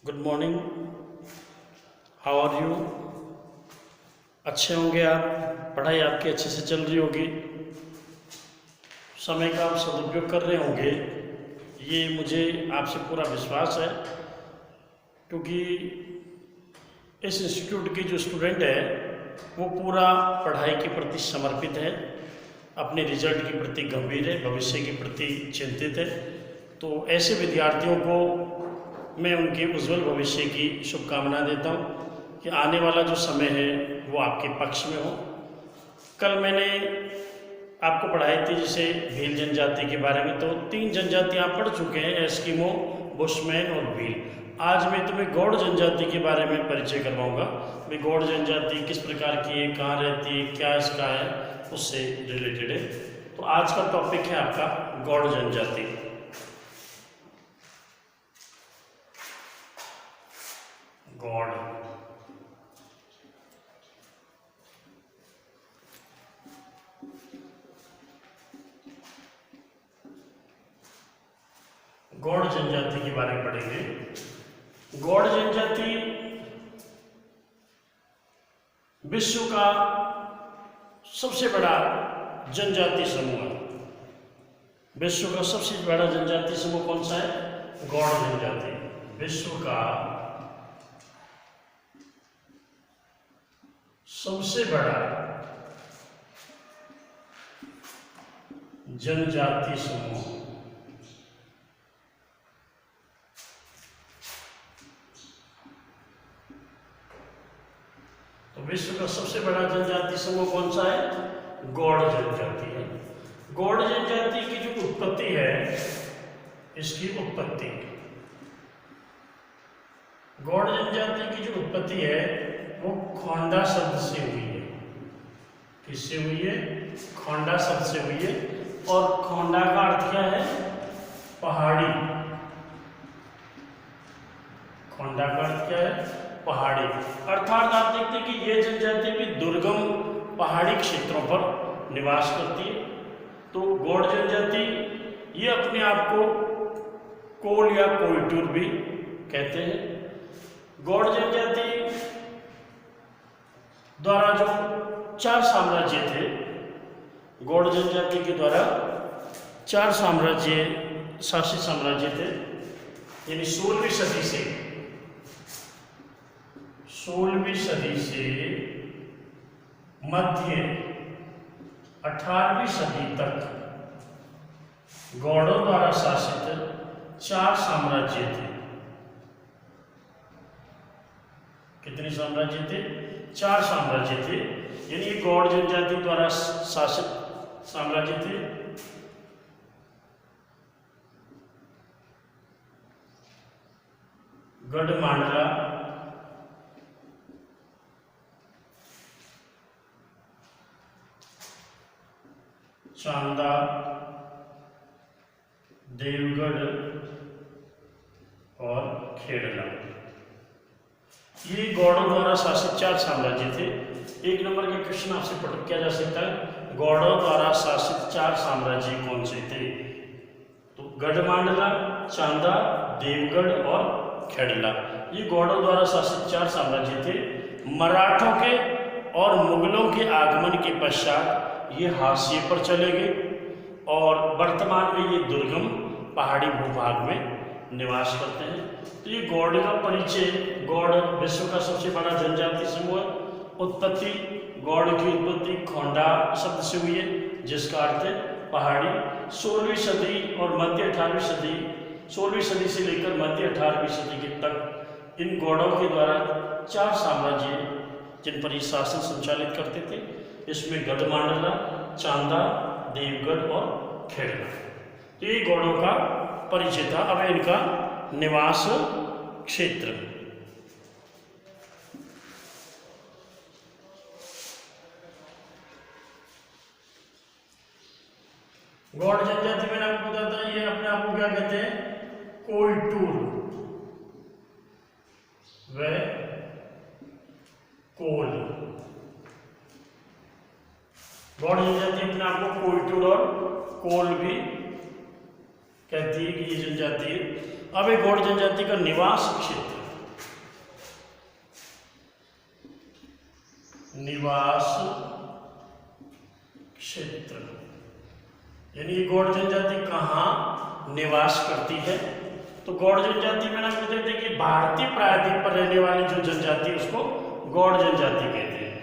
Good morning. How are you? अच्छे होंगे आप? पढ़ाई आपकी अच्छे से चल रही होगी, समय का आप सदुपयोग कर रहे होंगे, ये मुझे आपसे पूरा विश्वास है। क्योंकि इस इंस्टीट्यूट के जो स्टूडेंट है वो पूरा पढ़ाई के प्रति समर्पित है, अपने रिजल्ट के प्रति गंभीर है, भविष्य के प्रति चिंतित है। तो ऐसे विद्यार्थियों को मैं उनके उज्जवल भविष्य की शुभकामना देता हूँ कि आने वाला जो समय है वो आपके पक्ष में हो। कल मैंने आपको पढ़ाई थी जैसे भील जनजाति के बारे में, तो 3 जनजातियाँ आप पढ़ चुके हैं, एस्किमो, बुशमैन और भील। आज मैं तुम्हें गौड़ जनजाति के बारे में परिचय करवाऊँगा। भाई गौड़ जनजाति किस प्रकार की है, कहाँ रहती है, क्या इसका है, उससे रिलेटेड है। तो आज का टॉपिक है आपका गौड़ जनजाति। गौड़ गौड़ जनजाति के बारे में पढ़ेंगे। गौड़ जनजाति विश्व का सबसे बड़ा जनजाति समूह है। विश्व का सबसे बड़ा जनजाति समूह कौन सा है? गौड़ जनजाति। विश्व का सबसे बड़ा जनजाति समूह तो विश्व का सबसे बड़ा जनजाति समूह कौन सा है? गौड़ जनजाति है। गौड़ जनजाति की जो उत्पत्ति है, इसकी उत्पत्ति, गौड़ जनजाति की जो उत्पत्ति है वो खोंडा शब्द से हुई है। किससे हुई है? खोंडा शब्द से हुई है। और खोंडा का अर्थ क्या है? पहाड़ी। खोंडा का अर्थ क्या है? पहाड़ी। अर्थात आप देखते हैं कि ये जनजाति भी दुर्गम पहाड़ी क्षेत्रों पर निवास करती है। तो गौड़ जनजाति ये अपने आप को कोल या कोयटूर भी कहते हैं। गौड़ जनजाति द्वारा जो 4 साम्राज्य थे, गौड़ जनजाति के द्वारा 4 साम्राज्य, शासी साम्राज्य थे। यानी 16वीं सदी से 16वीं सदी से मध्य 18वीं सदी तक गौड़ों द्वारा शासित 4 साम्राज्य थे। कितने साम्राज्य थे? 4 साम्राज्य थे। यानी ये गौड़ जनजाति द्वारा शासित साम्राज्य थे। गढ़मांडला, चांदा, देवगढ़ और खेड़ला, ये गौड़ों द्वारा शासित 4 साम्राज्य थे। 1 नंबर के क्वेश्चन आपसे पढ़ किया जा सकता है, गौड़ों द्वारा शासित 4 साम्राज्य कौन से थे? तो गढ़मांडला, चांदा, देवगढ़ और खेड़ला, ये गौड़ों द्वारा शासित 4 साम्राज्य थे। मराठों के और मुगलों के आगमन के पश्चात ये हाशिए पर चले गए और वर्तमान में ये दुर्गम पहाड़ी भूभाग में निवास करते हैं। तो ये गौड़ का परिचय, गौड़ विश्व का सबसे बड़ा जनजाति समूह है। उत्पत्ति, गौड़ की उत्पत्ति खोंडा शब्द से हुई है, जिसका अर्थ है पहाड़ी। 16वीं सदी और मध्य 18वीं सदी, 16वीं सदी से लेकर मध्य 18वीं सदी के तक इन गौड़ों के द्वारा 4 साम्राज्य जिन पर ये शासन संचालित करते थे, इसमें गढ़मांडला, चांदा, देवगढ़ और खेड़ला। तो ये गौड़ों का परिचय था। अब इनका निवास क्षेत्र, गौड़ जनजाति मैंने आपको बताया था, ये अपने आप को क्या कहते हैं? कोयटूर व कोल। गौड़ जनजाति अपने आप को कोयटूर और कोल भी कहती है कि ये जनजाति है। अब एक गौड़ जनजाति का निवास क्षेत्र, निवास क्षेत्र, यानी ये गौड़ जनजाति कहाँ निवास करती है? तो गौड़ जनजाति में ना कहते थे कि भारतीय प्रायद्वीप पर रहने वाली जो जनजाति है उसको गौड़ जनजाति कहते हैं।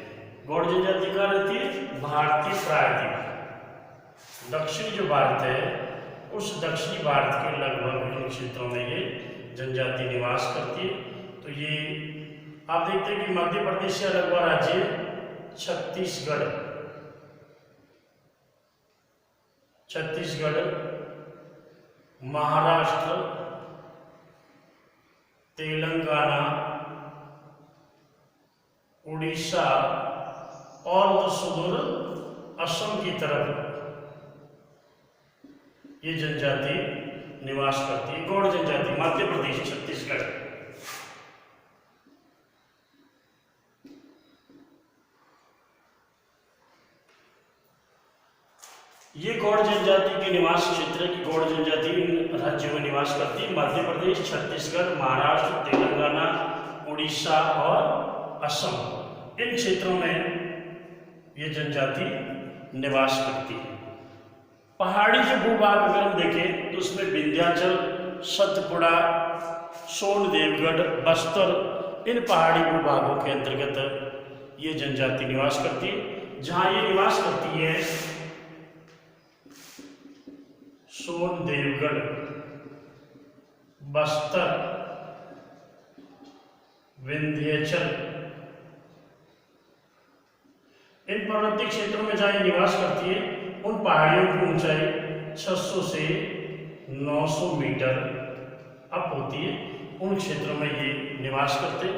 गौड़ जनजाति कहाँ रहती है? भारतीय प्रायद्वीप, दक्षिणी जो भारत है उस दक्षिणी भारत के लगभग इन क्षेत्रों में ये जनजाति निवास करती है। तो ये आप देखते हैं कि मध्य प्रदेश से अलग हुआ राज्य छत्तीसगढ़, महाराष्ट्र, तेलंगाना, उड़ीसा और सुदूर असम की तरफ ये जनजाति निवास करती है। गौड़ जनजाति मध्य प्रदेश, छत्तीसगढ़। ये गौड़ जनजाति के निवास क्षेत्र की गौड़ जनजाति इन राज्यों में निवास करती है। मध्य प्रदेश, छत्तीसगढ़, महाराष्ट्र, तेलंगाना, उड़ीसा और असम, इन क्षेत्रों में ये जनजाति निवास करती है। पहाड़ी जो भूभाग अगर हम देखें तो उसमें विंध्याचल, सतपुड़ा, सोनदेवगढ़, बस्तर, इन पहाड़ी भूभागों के अंतर्गत ये जनजाति निवास करती है। जहाँ ये निवास करती है सोनदेवगढ़, बस्तर, विंध्याचल, इन पर्वतीय क्षेत्रों में जहाँ निवास करती है उन पहाड़ियों की ऊंचाई 600 से 900 मीटर अप होती है। उन क्षेत्रों में ये निवास करते हैं।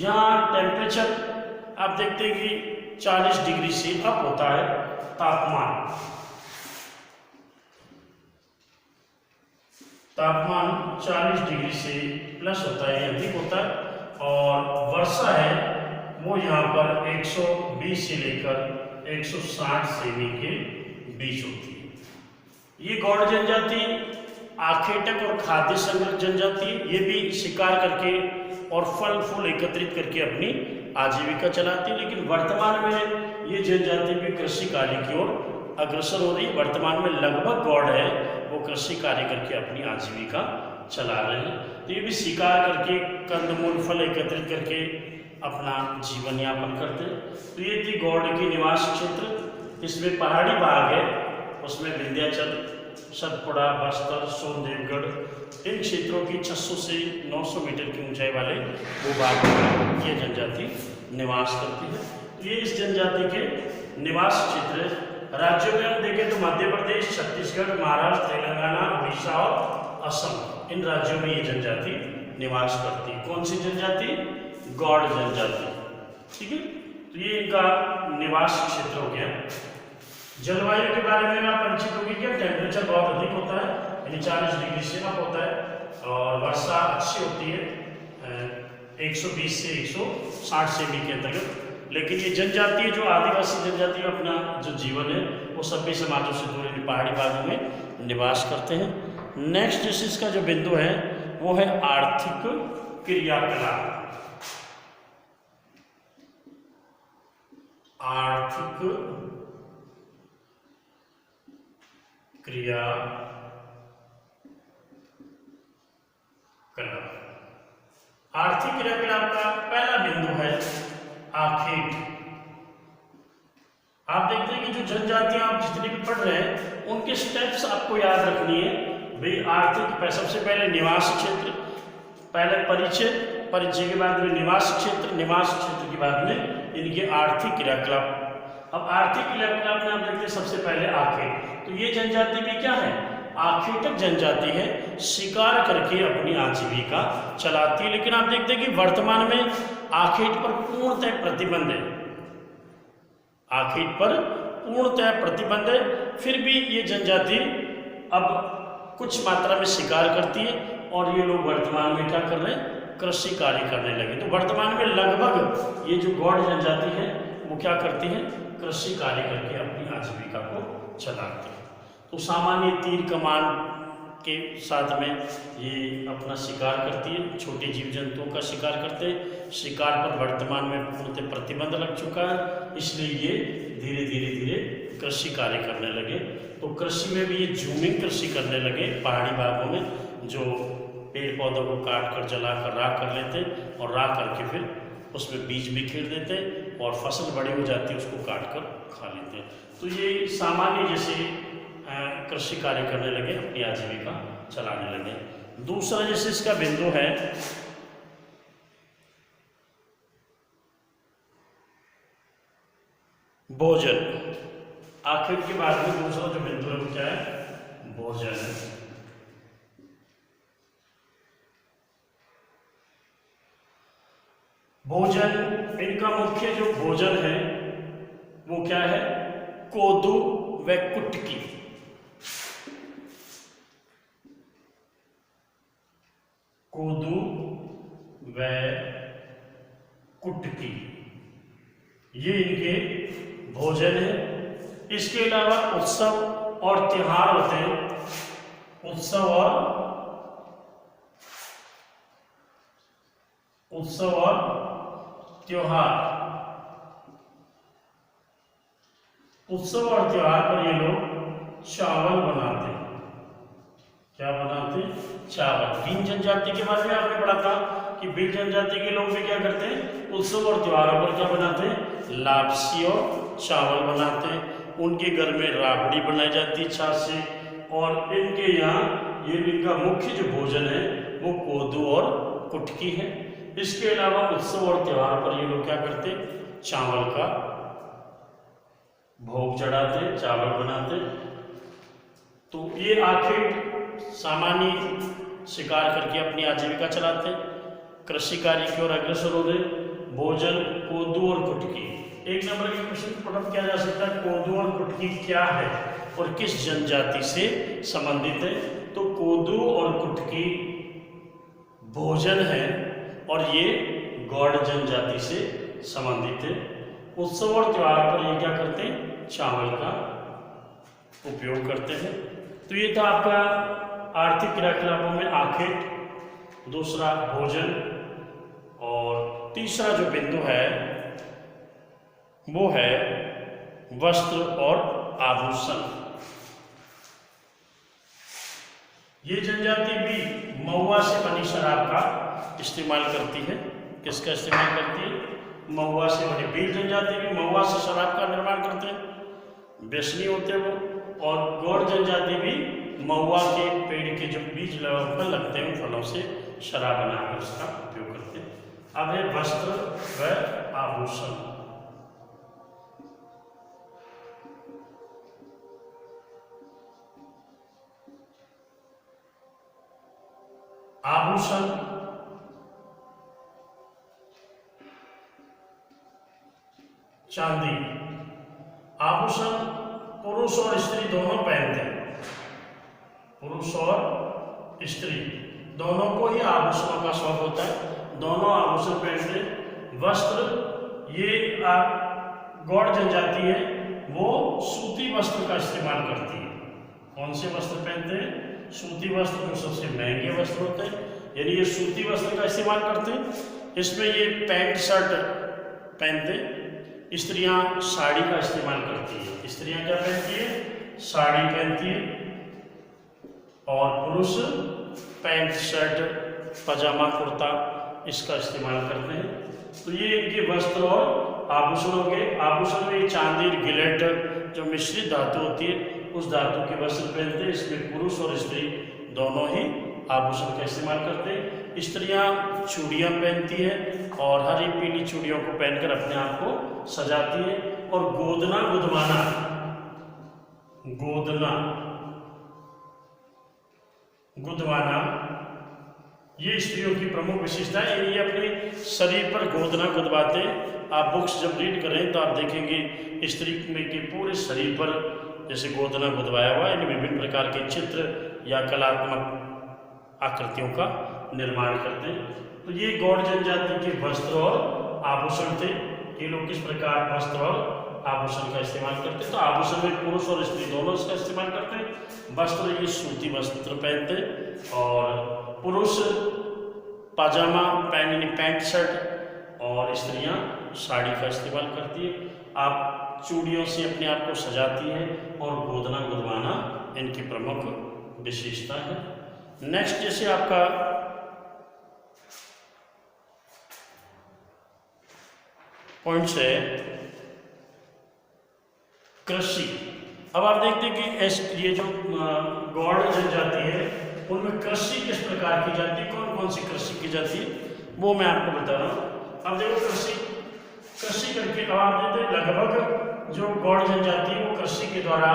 यहाँ टेम्परेचर आप देखते हैं कि 40 डिग्री से अप होता है तापमान 40 डिग्री से प्लस होता है, अधिक होता है। और वर्षा है वो यहाँ पर 120 से लेकर 160 सेमी के बीच होती है। ये गौड़ जनजाति आखेटक और खाद्य संग्रह जनजाति, ये भी शिकार करके और फल फूल एकत्रित करके अपनी आजीविका चलाती है। लेकिन वर्तमान में ये जनजाति भी कृषि कार्य की ओर अग्रसर हो रही है। वर्तमान में लगभग गौड़ है वो कृषि कार्य करके अपनी आजीविका चला रहे हैं। तो ये भी शिकार करके कंदमूल फल एकत्रित करके अपना जीवन यापन करते हैं। तो ये थी गौड़ की निवास क्षेत्र। इसमें पहाड़ी भाग है, उसमें विंध्याचल, सतपुड़ा, बस्तर, सोनदेवगढ़, इन क्षेत्रों की 600 से 900 मीटर की ऊंचाई वाले भूभाग में ये जनजाति निवास करती है। तो ये इस जनजाति के निवास क्षेत्र है। राज्यों में हम देखें तो मध्य प्रदेश, छत्तीसगढ़, महाराष्ट्र, तेलंगाना, उड़ीसा और असम, इन राज्यों में ये जनजाति निवास करती है। कौन सी जनजाति? गौड़ जनजाति। ठीक है, तो ये इनका निवास क्षेत्र हो गया। जलवायु के बारे में आप परिचित होगी क्या? टेम्परेचर बहुत अधिक होता है, यानी 40 डिग्री से अप होता है, और वर्षा अच्छी होती है 120 से 160 सेमी के अंतर्गत। लेकिन ये जनजाति जो आदिवासी जनजाति अपना जो जीवन है वो सभ्य समाजों से दूर पहाड़ी भागों में निवास करते हैं। नेक्स्ट इसका जो बिंदु है वो है आर्थिक क्रियाकलाप। आर्थिक क्रियाकलाप। आर्थिक क्रियाकलाप का पहला बिंदु है आखेट। आप देखते हैं कि जो जनजातियां आप जितनी भी पढ़ रहे हैं उनके स्टेप्स आपको याद रखनी है भाई। आर्थिक सबसे पहले निवास क्षेत्र, पहले परिचय के बाद में निवास क्षेत्र के बाद में इनके आर्थिक क्रियाकलाप। अब आर्थिक क्रियाकलाप में आप देखते हैं सबसे पहले आखेट। तो ये जनजाति भी क्या है? आखेटक जनजाति है, शिकार करके अपनी आजीविका चलाती है। लेकिन आप देखते हैं कि वर्तमान में आखेट पर पूर्णतः प्रतिबंध है। आखेट पर पूर्णतः प्रतिबंध है, फिर भी ये जनजाति अब कुछ मात्रा में शिकार करती है और ये लोग वर्तमान में क्या कर रहे हैं? कृषि कार्य करने लगे। तो वर्तमान में लगभग ये जो गौड़ जनजाति है वो क्या करती है? कृषि कार्य करके अपनी आजीविका को चलाती है। तो सामान्य तीर कमान के साथ में ये अपना शिकार करती है, छोटे जीव जंतुओं का शिकार करते हैं। शिकार पर वर्तमान में पूर्णतः प्रतिबंध लग चुका है, इसलिए ये धीरे धीरे कृषि कार्य करने लगे। तो कृषि में भी ये जूमिंग कृषि करने लगे। पहाड़ी भागों में जो पेड़ पौधों को काट कर जला कर राख कर लेते और राख करके फिर उसमें बीज बिखेर देते और फसल बड़ी हो जाती है, उसको काट कर खा लेते हैं। तो ये सामान्य जैसे कृषि कार्य करने लगे, अपनी आजीविका चलाने लगे। दूसरा जैसे इसका बिंदु है भोजन। आखिर के बाद में दूसरा जो बिंदु है वो क्या है? भोजन। भोजन, इनका मुख्य जो भोजन है वो क्या है? कोदू व कुटकी। कोदू व कुटकी ये इनके भोजन है। इसके अलावा उत्सव और त्योहार होते हैं। उत्सव और त्योहार। उत्सव और त्योहार पर ये लोग चावल बनाते हैं। क्या बनाते हैं? चावल। भील जनजाति के बारे में आपने पढ़ा था कि भील जनजाति के लोग भी क्या करते हैं? उत्सव और त्योहारों पर क्या बनाते हैं? लापसी और चावल बनाते हैं। उनके घर में राबड़ी बनाई जाती है छाछ से। और इनके यहाँ ये इनका मुख्य जो भोजन है वो कोदू और कुटकी है। इसके अलावा उत्सव और त्योहार पर ये लोग क्या करते हैं? चावल का भोग चढ़ाते, चावल बनाते। तो ये आखिर सामान्य शिकार करके अपनी आजीविका चलाते, कृषि कार्य की ओर अग्रसर हो रहे। भोजन, कोदू और कुटकी। एक नंबर के क्वेश्चन पुटअप किया जा सकता है, कोदू और कुटकी क्या है और किस जनजाति से संबंधित है? तो कोदू और कुटकी भोजन है और ये गौड़ जनजाति से संबंधित है। उत्सव और त्योहार पर ये क्या करते हैं? चावल का उपयोग करते हैं। तो ये था आपका आर्थिक क्रियाकलापों में आखेट, दूसरा भोजन, और तीसरा जो बिंदु है वो है वस्त्र और आभूषण। ये जनजाति भी महुआ से बनी शराब का इस्तेमाल करती है। किसका इस्तेमाल करती है? महुआ से बनी। भील जनजाति भी महुआ से शराब का निर्माण करते हैं, बेचनी होते वो। और गौड़ जनजाति भी महुआ के पेड़ के जो बीज फल लगते हैं उन फलों से शराब बनाकर उसका उपयोग करते हैं। अब है वस्त्र व आभूषण। आभूषण चांदी। आभूषण पुरुष और स्त्री दोनों पहनते हैं। पुरुष और स्त्री दोनों को ही आभूषणों का शौक होता है, दोनों आभूषण पहनते हैं। वस्त्र, ये गौड़ जनजाति है वो सूती वस्त्र का इस्तेमाल करती है। कौन से वस्त्र पहनते हैं? सूती वस्त्र, जो सबसे महंगे वस्त्र होते हैं, यानी ये सूती वस्त्र का इस्तेमाल करते हैं। इसमें ये पैंट शर्ट पहनते हैं। स्त्रियां साड़ी का इस्तेमाल करती है। स्त्रियां क्या पहनती है? साड़ी पहनती है। और पुरुष पैंट शर्ट, पजामा, कुर्ता इसका इस्तेमाल करते हैं। तो ये इनके वस्त्र और आभूषणों के। आभूषण में चांदी, गिलेट जो मिश्रित धातु होती है उस धातु के वस्त्र पहनते हैं। इसमें पुरुष और स्त्री दोनों ही आभूषण का इस्तेमाल करते हैं। स्त्रियां चूड़ियां पहनती है और हरी पीली चूड़ियों को पहनकर अपने आप को सजाती है। और गोदना गुदवाना ये स्त्रियों की प्रमुख विशेषता है। ये अपने शरीर पर गोदना गुदवाते हैं। आप बुक्स जब रीड करें तो आप देखेंगे स्त्री में के पूरे शरीर पर जैसे गोदना गुदवाया हुआ है। इन विभिन्न प्रकार के चित्र या कलात्मक आकृतियों का निर्माण करते हैं। तो ये गौड़ जनजाति के वस्त्र और आभूषण थे। ये लोग किस प्रकार वस्त्र और आभूषण का इस्तेमाल करते हैं। तो आभूषण में पुरुष और स्त्री दोनों इसका इस्तेमाल करते हैं। वस्त्र ये सूती वस्त्र पहनते हैं और पुरुष पाजामा पैंट शर्ट और स्त्रियां साड़ी का इस्तेमाल करती है। आप चूड़ियों से अपने आप को सजाती हैं और गोदना गुदवाना इनकी प्रमुख विशेषता है। नेक्स्ट जैसे आपका पॉइंट्स है कृषि। अब आप देखते हैं कि ये जो गौड़ जनजाति है उनमें कृषि किस प्रकार की जाती है, कौन कौन सी कृषि की जाती है, वो मैं आपको बता रहा हूँ। अब देखो कृषि करके अब आप देखते हैं लगभग जो गौड़ जनजाति है वो कृषि के द्वारा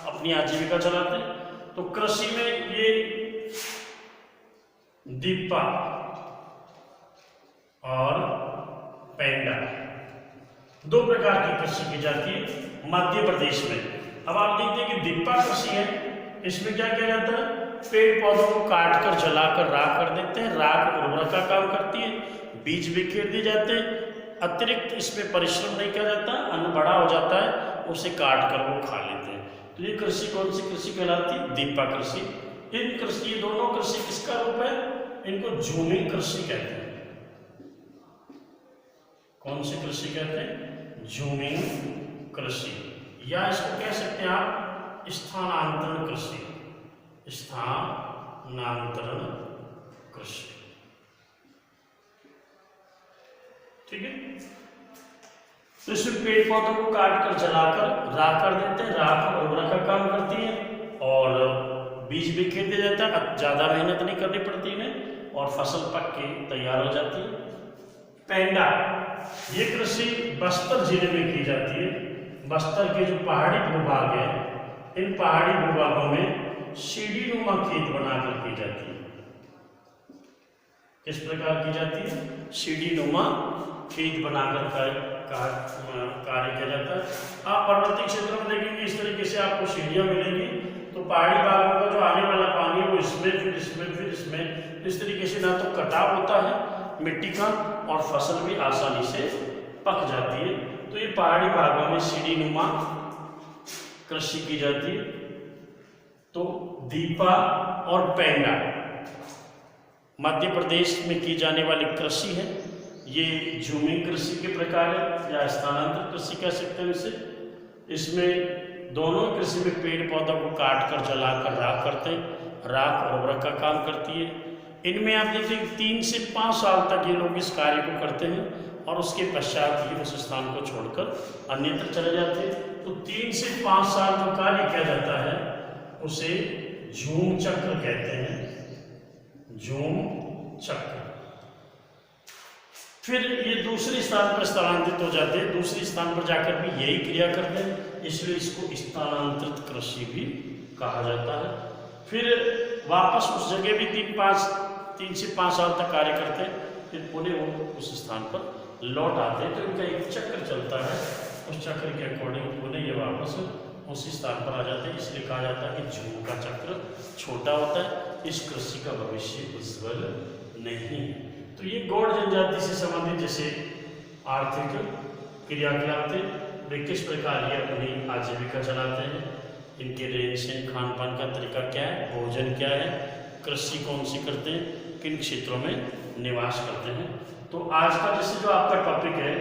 अपनी आजीविका चलाते हैं। तो कृषि में ये दीपा और पेंडा दो प्रकार की कृषि की जाती है मध्य प्रदेश में। अब आप देखते हैं कि दीपा कृषि है, इसमें क्या किया जाता है, पेड़ पौधों को काट कर जलाकर राख कर देते हैं। राख उर्वरक का काम करती है, बीज बिखेर दिए जाते हैं, अतिरिक्त इसमें परिश्रम नहीं किया जाता, अन्न बड़ा हो जाता है, उसे काट कर वो खा लेते हैं। तो ये कृषि कौन सी कृषि कहलाती है, दीपा कृषि। इन कृषि ये दोनों कृषि किसका रूप है, इनको झूमिंग कृषि कहते हैं। कौन सी कृषि कहते हैं, झूमिंग कृषि, या इसको कह सकते हैं आप स्थानांतरण कृषि, स्थानांतरण कृषि। ठीक है, तो इसमें पेड़ पौधों को काट कर जलाकर राख कर देते हैं। राख उर्वरक का काम करती है और बीज बिखेर दिया जाता है, ज्यादा मेहनत नहीं करनी पड़ती इन्हें और फसल पक के तैयार हो जाती है। पेंडा ये कृषि बस्तर जिले में की जाती है। बस्तर के जो पहाड़ी भूभाग है, इन पहाड़ी भूभागों में सीढ़ीनुमा खेत बनाकर की जाती है। किस प्रकार की जाती है, सीढ़ीनुमा खेत बनाकर कार्य किया जाता है। आप पर्वतीय क्षेत्रों में देखेंगे इस तरीके से आपको सीढ़ियां मिलेंगी। तो पहाड़ी भागों का जो आने वाला पानी है वो इसमें फिर इसमें फिर इसमें, इस तरीके से ना तो कटाव होता है मिट्टी का और फसल भी आसानी से पक जाती है। तो ये पहाड़ी भागों में सीढ़ीनुमा कृषि की जाती है। तो दीपा और पेंडा मध्य प्रदेश में की जाने वाली कृषि है। ये झूमिंग कृषि के प्रकार है या स्थानांतरित कृषि कह सकते हैं इसे। इसमें दोनों कृषि में पेड़ पौधों को काट कर जलाकर राख करते हैं, राख उर्वरक का काम करती है। इनमें आप देखिए 3 से 5 साल तक ये लोग इस कार्य को करते हैं और उसके पश्चात ये उस स्थान को छोड़कर अन्यत्र चले जाते हैं। तो 3 से 5 साल जो कार्य किया जाता है उसे झूम चक्र कहते हैं, झूम चक्र। फिर ये दूसरे स्थान पर स्थानांतरित हो जाते हैं, दूसरे स्थान पर जाकर भी यही क्रिया करते हैं, इसलिए इसको स्थानांतरित कृषि भी कहा जाता है। फिर वापस उस जगह भी 3 से 5 साल तक कार्य करते हैं, फिर पुनः वो उस स्थान पर लौट आते हैं। तो इनका एक चक्र चलता है, उस चक्र के अकॉर्डिंग पुनः ये वापस उसी स्थान पर आ जाते हैं। इसलिए कहा जाता है कि झूम का चक्र छोटा होता है, इस कृषि का भविष्य उज्ज्वल नहीं है। तो ये गौड़ जनजाति से संबंधित जैसे आर्थिक क्रियाकलाप थे, वे किस प्रकार ये अपनी आजीविका चलाते हैं, इनके रहन सहन खान पान का तरीका क्या है, भोजन क्या है, कृषि कौन सी करते हैं, किन क्षेत्रों में निवास करते हैं। तो आज का जैसे जो आपका टॉपिक है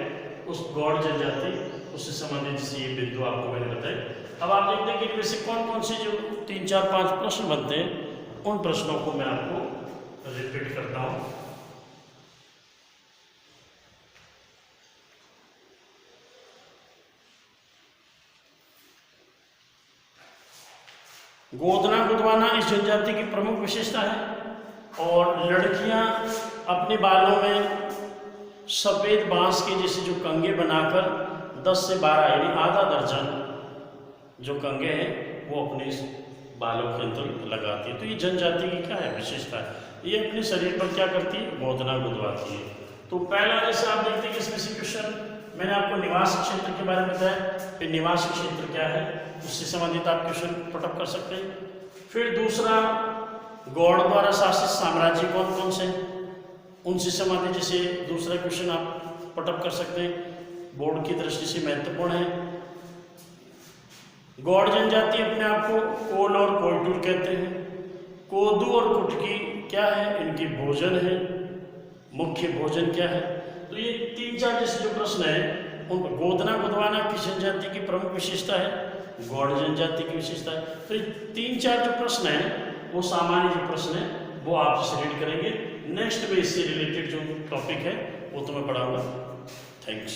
उस गौड़ जनजाति उससे संबंधित जैसे ये बिंदु आपको मैंने बताए। अब आप देखते हैं कि इनमें से कौन कौन से जो 3, 4, 5 प्रश्न बनते हैं, उन प्रश्नों को मैं आपको रिपीट करता हूँ। गोदना गुदवाना इस जनजाति की प्रमुख विशेषता है और लड़कियां अपने बालों में सफ़ेद बांस के जैसे जो कंगे बनाकर 10 से 12 यानी आधा दर्जन जो कंगे हैं वो अपने बालों के अंदर लगाती है। तो ये जनजाति की क्या है विशेषता है, ये अपने शरीर पर क्या करती है, गोदना गुदवाती है। तो पहला जैसे आप देखते हैं कि इसमें से क्वेश्चन मैंने आपको निवास क्षेत्र के बारे में बताया, फिर निवास क्षेत्र क्या है उससे संबंधित आप क्वेश्चन पुटअप कर सकते हैं। फिर दूसरा गौड़ द्वारा शासित साम्राज्य कौन कौन से हैं, उनसे संबंधित जैसे दूसरा क्वेश्चन आप पुटअप कर सकते हैं। बोर्ड की दृष्टि से महत्वपूर्ण है। गौड़ जनजाति अपने आप को कोल और कोयटूर कहते हैं। कोदू और कुटकी क्या है, इनकी भोजन है, मुख्य भोजन क्या है। तो ये 3-4 जैसे जो प्रश्न है उन गोदना गोदवाना किस जनजाति की प्रमुख विशेषता है, गौड़ जनजाति की विशेषता है। तो ये 3-4 जो प्रश्न है वो सामान्य जो प्रश्न है वो आप जैसे रीड करेंगे। नेक्स्ट में इससे रिलेटेड जो टॉपिक है वो तुम्हें पढ़ाऊंगा। थैंक्स।